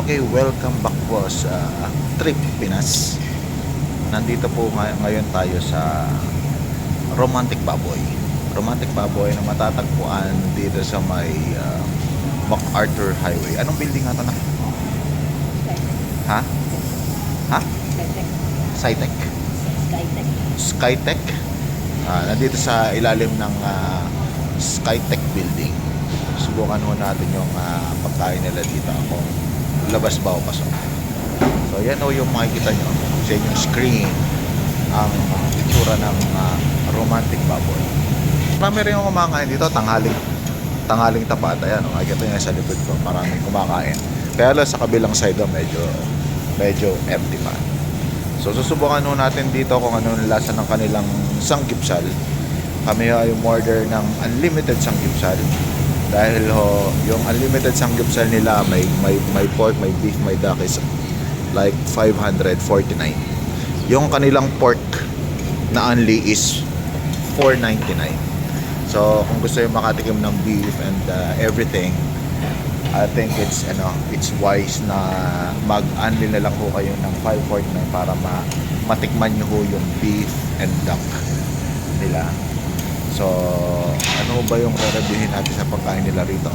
Okay, welcome back po sa Trip Pinas. Nandito po ngayon tayo sa Romantic Baboy. Romantic Baboy na matatagpuan dito sa may MacArthur Highway. Anong building nga ito na? Ha? Ha? Skytech. Skytech. Nandito sa ilalim ng Skytech building. Subukan ho natin yung pagkain nila dito kung labas ba o pasok. So yan o yung makikita nyo sa inyong screen ang itsura ng Romantic Baboy. Marami rin yung kumakain dito, tanghaling tapat. Ayan, makikita nyo sa likod ko, maraming kumakain. Kaya lang sa kabilang side medyo empty pa. So susubukan ho natin dito kung ano ang lasa ng kanilang sanggipsal. Kami ay umorder ng unlimited sanggipsal. Dahil yung unlimited sanggipsal nila may pork, may beef, may duck is like 549. Yung kanilang pork na only is 499. So kung gusto yung makatikim ng beef and everything, I think it's wise na mag-unli na lang ho kayo ng 549 para matikman nyo ho yung beef and duck nila. So, ano ba yung re-reviewin natin sa pagkain nila rito?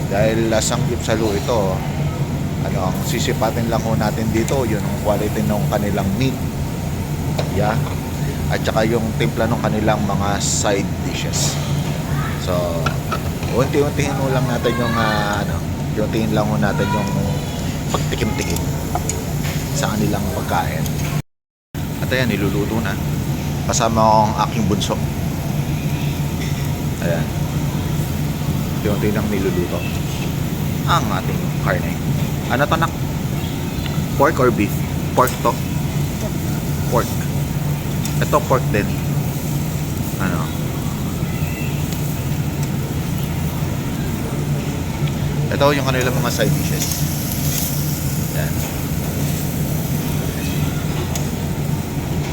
Dahil sanggipsalo ito, ang sisipatin lang ho natin dito, yun ang quality ng kanilang meat. Yeah. At saka yung timpla ng kanilang mga side dishes. So, unti-untihin ho lang natin yung unti-untihin lang ho natin yung pagtikim-tikim sa kanilang pagkain. At ayan, niluluto na. Kasama ko ang aking bunso. Ayan. Unti-unti lang niluluto ang ating karne. Ano to, nak? Pork or beef? Pork to. Pork. Ito pork din. Ito yung kanilang mga side dishes. Ayan.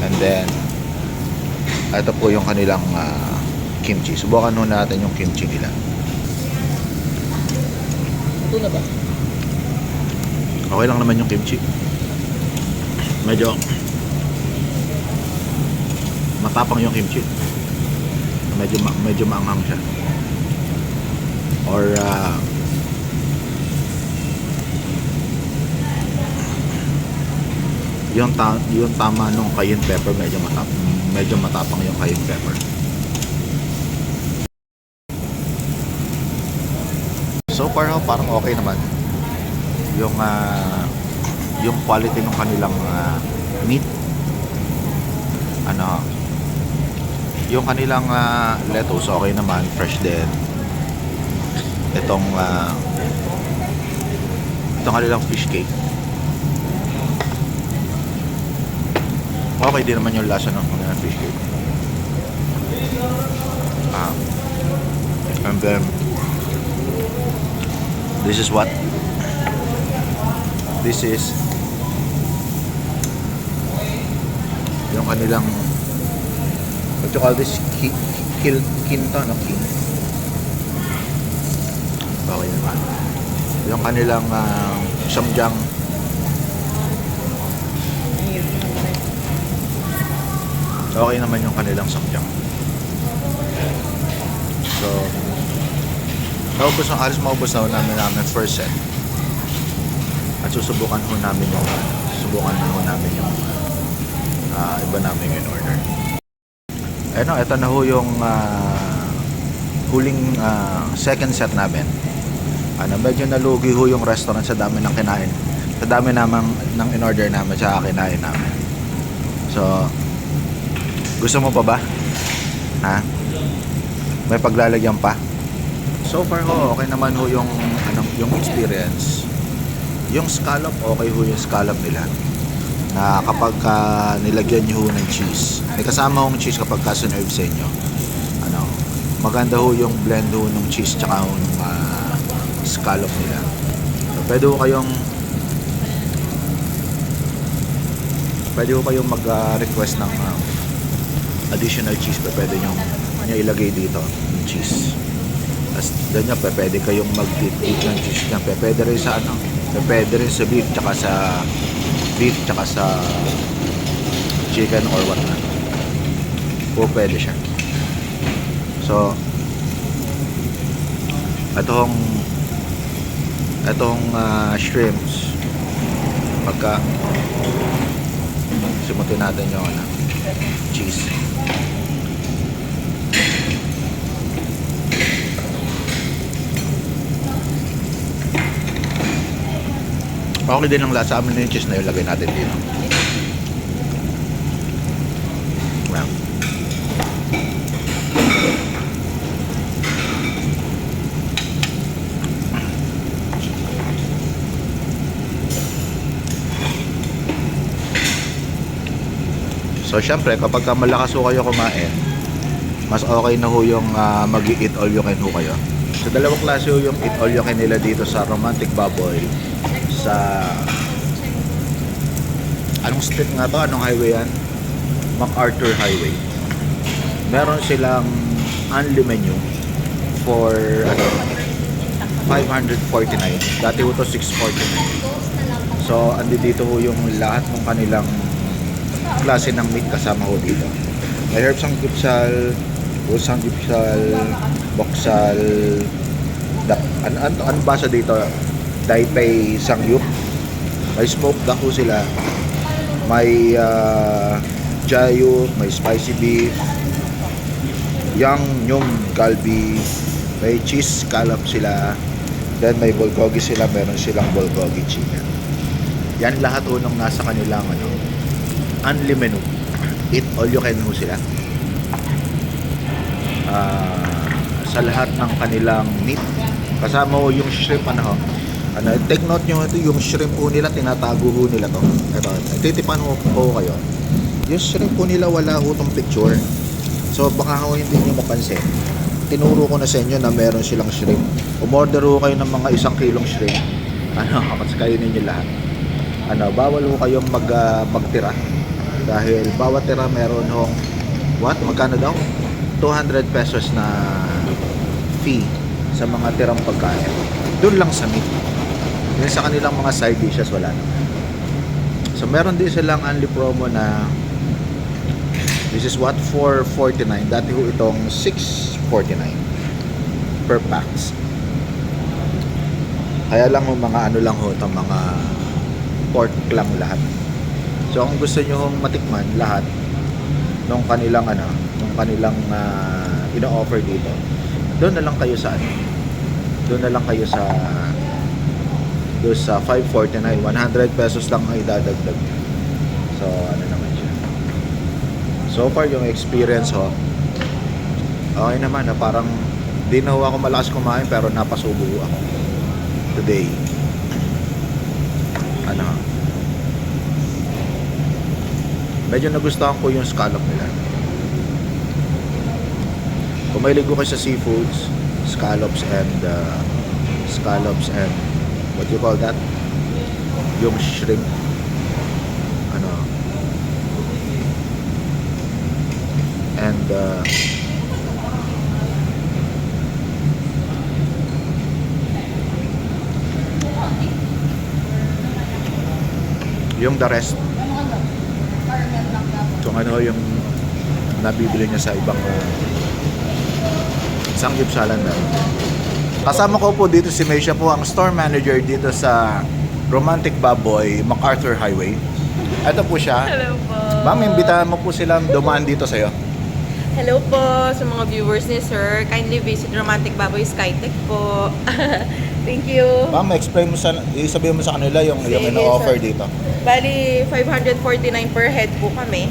And then ito po yung kanilang kimchi. Subukan nun natin yung kimchi nila. Ito na ba? Okay lang naman yung kimchi. Medyo matapang yung kimchi. Medyo maanghang siya. Or yung tama nung cayenne pepper, medyo matapang yung cayenne pepper. So far parang okay naman yung quality ng kanilang meat. Yung kanilang lettuce okay naman, fresh din. Itong kanilang fish cake okay din naman yung lasa ng kanilang fish cake. And then this is yung kanilang, what you call this, kinto, no? Kin. Okay naman. Yung kanilang samjang. Okay naman yung kanilang samjang. So maubos na namin first set. At susubukan ho namin yung iba namin in order. Ito na ho yung huling second set namin. Medyo nalugi ho yung restaurant sa dami ng kinain. Sa dami naman ng in order namin sa kinain namin. So, gusto mo pa ba? Ha? May paglalagyan pa? So far ho, okay naman ho yung experience. Yung scallop, okay ho yung scallop nila. Na kapag nilagyan nyo ho ng cheese, may kasama hong cheese kapag kasunod sa inyo. Maganda ho yung blend ho ng cheese tsaka ho ng scallop nila. So, pwede ho kayong mag-request ng additional cheese. Pwede nyo ilagay dito yung cheese. As doon nyo, pwede kayong mag-dip ng cheese nyo. Pwede rin sa Depende rin sa beef tsaka sa chicken or what not. Po pwede siya. So itong shrimps, pagka simutin natin yung cheese. Okay din ang lasa amin yung cheese na ilagay natin dito. Wow. So syempre kapag malakas ho kayo kumain, mas okay na ho yung mag-eat all you can ho kayo. So dalawang klase ho yung eat all you can nila dito sa Romantic Baboy. Sa anong street nga to? Anong highway yan? MacArthur Highway. Meron silang only menu for 549. Dati ho to 649. So andi dito ho yung lahat ng kanilang klase ng meat kasama ho dito. May herb sanggupsal, usang gipsal, boksal, ano ba sa dito? Taipei sangyup. May smoked duck ho sila. May jayu, may spicy beef, yang nyum galbi, may cheese scallop sila. Then may bulgogi sila, meron silang bulgogi chicken. Yan lahat ho nung nasa kanilang only menu. Eat all you can ho sila. Sa lahat ng kanilang meat kasama ho yung shrimp take note nyo ito, yung shrimp po nila tinatago ho nila to. Ito, titipan ho kayo. Yung shrimp po nila wala ho tong picture. So baka ho hindi nyo mapansin. Tinuro ko na sa inyo na meron silang shrimp. Umorder ho kayo ng mga 1 kilong shrimp. Kapag kainin nyo lahat. Bawal ho kayong magtira. Dahil bawat tira meron hong magkano daw? 200 pesos na fee sa mga tirang pagkain. Doon lang sa meat. Yung sa kanilang mga side dishes wala na. So meron din silang only promo na this is 449. Dati ho itong 649 per packs. Kaya lang ho mga itong mga pork lang lahat. So kung gusto nyo hong matikman lahat nung kanilang ino-offer dito, doon na lang kayo sa doon sa 549, 100 pesos lang ang idadagdag. So naman siya. So far yung experience okay naman parang di na ako malakas kumain pero napasubo ako today. Medyo nagustuhan ko yung scallop nila. Kung mahilig ko kayo sa seafoods, scallops and what you call that? Yung shrimp. And yung the rest kung yung nabibili niya sa ibang sanggipsalan na. Kasama ko po dito si Meisha po, ang store manager dito sa Romantic Baboy, MacArthur Highway. Ito po siya. Hello po. Ma'am, imbitahan mo po silang dumaan dito sa'yo. Hello po sa mga viewers ni Sir. Kindly visit Romantic Baboy Skytech po. Thank you. Ma'am, sabihin mo sa kanila yung Sige, ino-offer sir. dito. Bali, 549 per head po kami.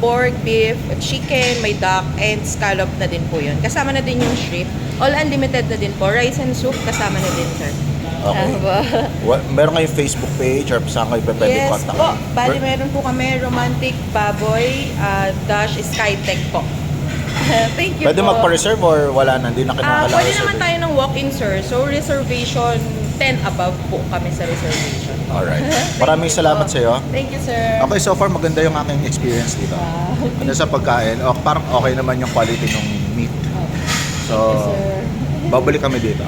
Pork, beef, chicken, may duck, and scallop na din po yun. Kasama na din yung shrimp. All unlimited na din po. Rice and soup, kasama na din, sir. Okay. Meron kayong Facebook page or saan kayo pwede Yes contact? po. Bali, meron po kami Romantic Baboy dash Skytech po. Thank you Pwede po. magpa-reserve or wala na? Hindi na kinakailangan Pwede reserve? naman tayo ng walk-in, sir. So, reservation 10 above po kami sa reservation. Alright. Maraming salamat sa iyo. Thank you, sir. Okay, so far maganda yung aking experience dito. Wow. Sa pagkain, parang okay naman yung quality ng meat. So, Thank you, sir. babalik kami dito.